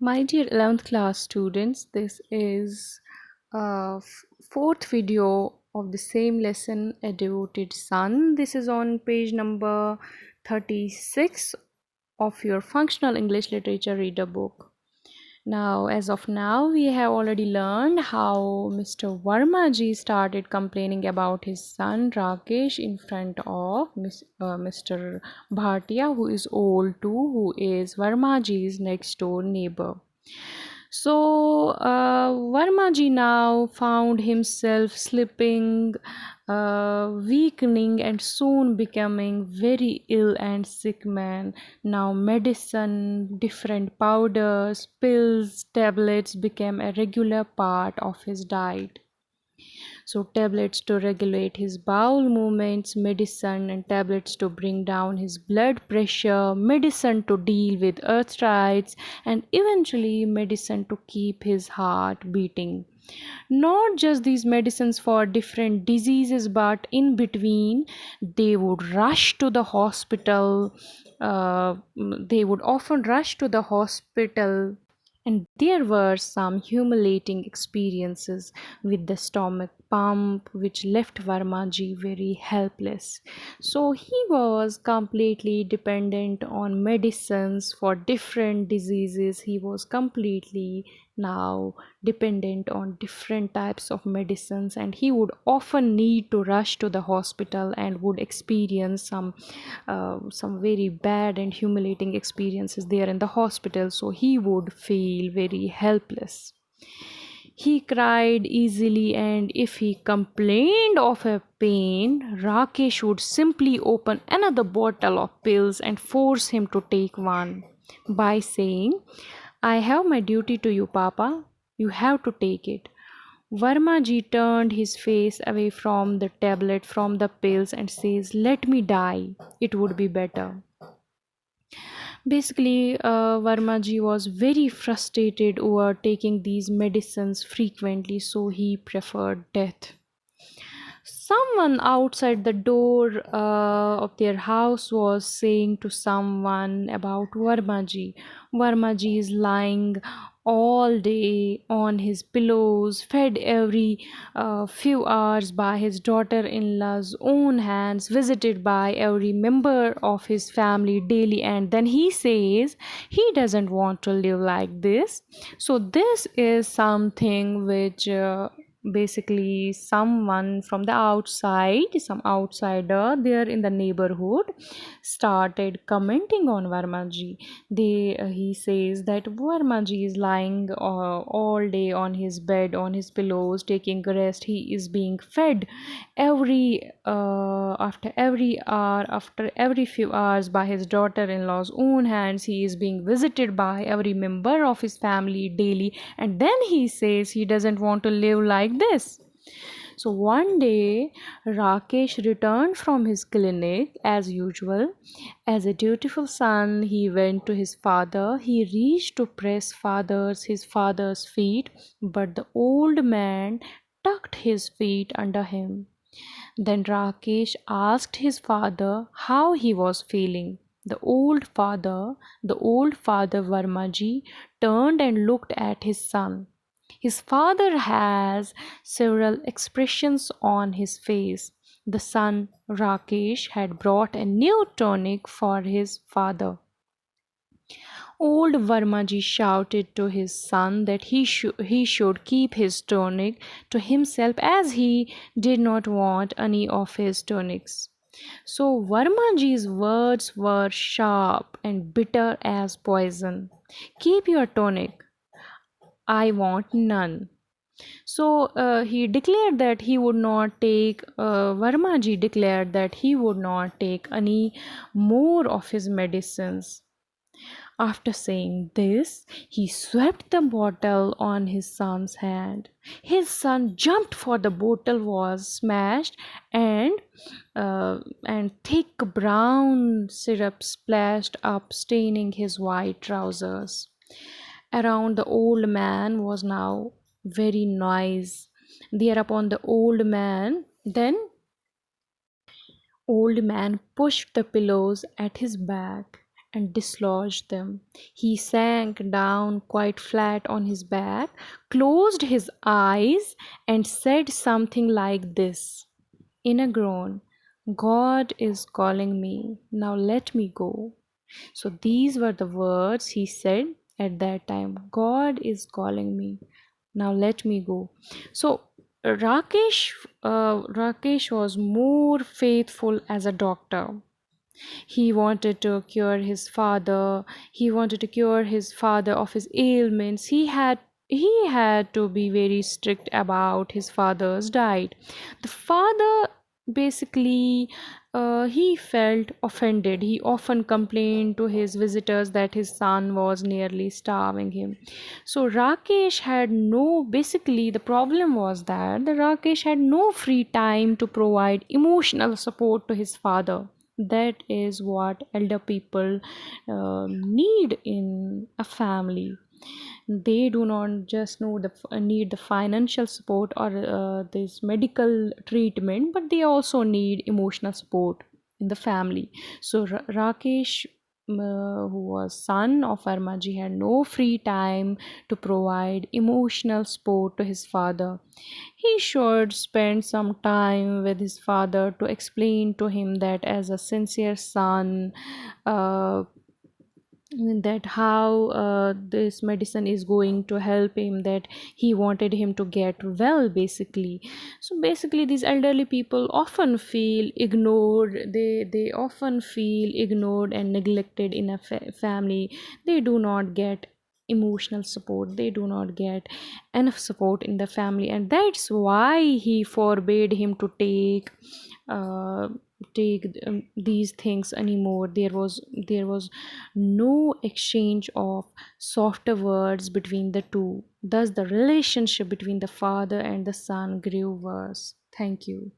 My dear 11th class students, this is fourth video of the same lesson, A Devoted Son. This is on page number 36 of your Functional English Literature Reader book. Now, as of now, we have already learned how Mr. Verma ji started complaining about his son Rakesh in front of Mr. Bhatia, who is old too, who is Verma ji's next door neighbor. So Verma now found himself slipping, weakening, and soon becoming very ill and sick man. Now medicine, different powders, pills, tablets became a regular part of his diet. So tablets to regulate his bowel movements, medicine and tablets to bring down his blood pressure, medicine to deal with arthritis, and eventually medicine to keep his heart beating. Not just these medicines for different diseases, but in between they would rush to the hospital. They would often rush to the hospital, and there were some humiliating experiences with the stomach pump, which left Varmaji very helpless. So he was completely dependent on medicines for different diseases. He was completely now dependent on different types of medicines, and he would often need to rush to the hospital and would experience some very bad and humiliating experiences there in the hospital. So he would feel very helpless. He cried easily, and if he complained of a pain, Rakesh would simply open another bottle of pills and force him to take one by saying, "I have my duty to you, Papa. You have to take it." Verma turned his face away from the tablet, from the pills, and says, "Let me die. It would be better." Basically, Verma was very frustrated over taking these medicines frequently, so he preferred death. Someone outside the door of their house was saying to someone about Varmaji. Varmaji is lying all day on his pillows, fed every few hours by his daughter-in-law's own hands, visited by every member of his family daily, and then he says he doesn't want to live like this. So this is something which basically someone from the outside, some outsider there in the neighborhood, started commenting on Varmaji. He says that Varmaji is lying all day on his bed, on his pillows, taking rest. He is being fed every after every hour, after every few hours by his daughter-in-law's own hands. He is being visited by every member of his family daily, and then he says he doesn't want to live like this. So one day, Rakesh returned from his clinic as usual. As a dutiful son, he went to his father. He reached to press his father's feet, but the old man tucked his feet under him. Then Rakesh asked his father how he was feeling. The old father Varmaji, turned and looked at his son. His father has several expressions on his face. The son Rakesh had brought a new tonic for his father. Old Varmaji shouted to his son that he should keep his tonic to himself, as he did not want any of his tonics. So Varmaji's words were sharp and bitter as poison. "Keep your tonic. I want none." So he declared that he would not take, Varmaji declared that he would not take any more of his medicines. After saying this, he swept the bottle on his son's hand. His son jumped, for the bottle was smashed, and thick brown syrup splashed up, staining his white trousers. Around the old man was now very noise. Thereupon the old man pushed the pillows at his back and dislodged them. He sank down quite flat on his back, closed his eyes, and said something like this in a groan: God is calling me. Now let me go. So these were the words he said at that time: God is calling me. Now let me go. So Rakesh was more faithful as a doctor. He wanted to cure his father. He wanted to cure his father of his ailments. He had to be very strict about his father's diet. The father basically, he felt offended. He often complained to his visitors that his son was nearly starving him. So Rakesh had no, basically the problem was that the Rakesh had no free time to provide emotional support to his father. That is what elder people need in a family. They do not just know need the financial support or this medical treatment, but they also need emotional support in the family. So Rakesh, who was son of Armaji, had no free time to provide emotional support to his father. He should spend some time with his father to explain to him that as a sincere son, uh, that how this medicine is going to help him, that he wanted him to get well basically. So basically these elderly people often feel ignored. They often feel ignored and neglected in a family. They do not get emotional support. They do not get enough support in the family, and that's why he forbade him to uh, take these things anymore. There was no exchange of softer words between the two. Thus the relationship between the father and the son grew worse. Thank you.